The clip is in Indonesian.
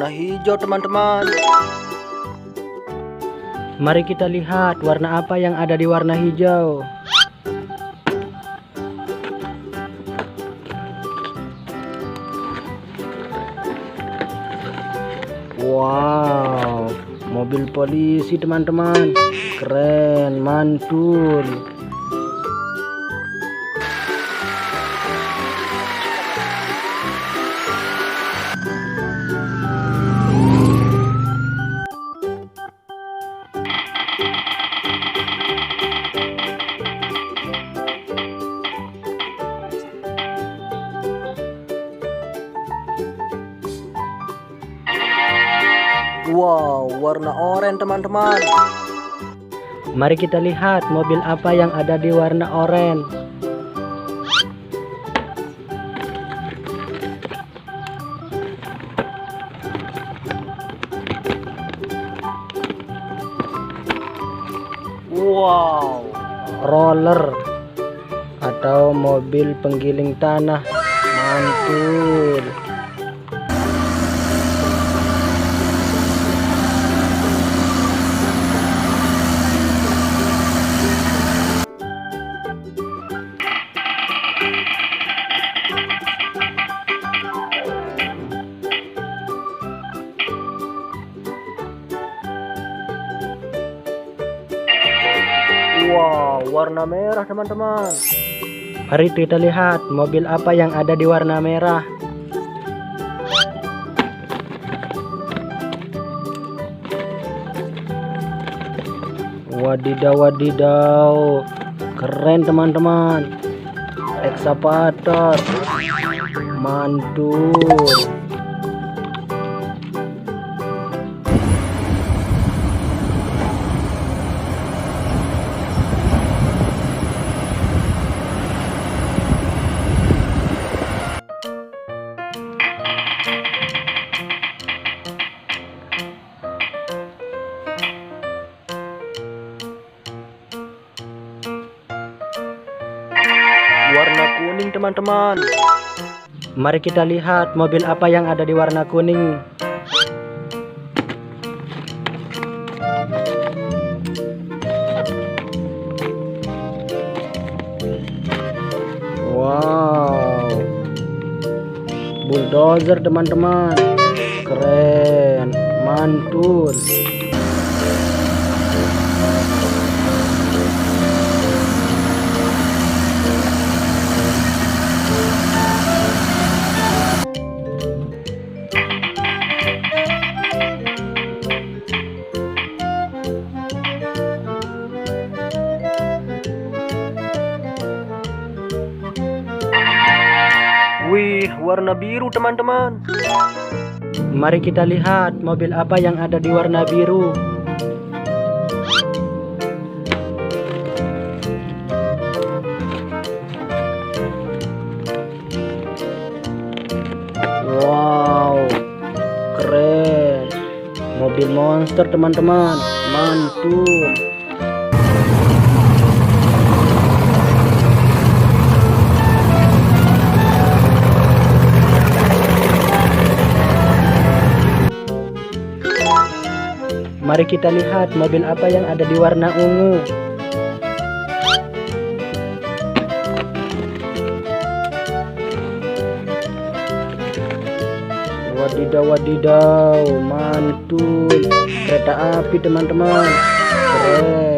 warna hijau teman-teman. Mari kita lihat warna apa yang ada di warna hijau. Wow, mobil polisi teman-teman. Keren, mantul. Wow, warna oranye teman-teman. Mari kita lihat mobil apa yang ada di warna oranye. Wow, Roller atau mobil penggiling tanah. Mantul. wow, warna merah teman-teman. Mari kita lihat mobil apa yang ada di warna merah. Wadidaw, wadidaw. Keren teman-teman. Ekskavator. Mantul. Warna kuning teman-teman. Mari kita lihat mobil apa yang ada di warna kuning. Wow, bulldozer teman-teman. Keren, mantul. Wih, warna biru teman-teman. Mari kita lihat mobil apa yang ada di warna biru. Wow, keren. Mobil monster teman-teman. Mantul. Mari kita lihat mobil apa yang ada di warna ungu. Wadidaw, wadidaw, mantul. Kereta api teman-teman. Keren.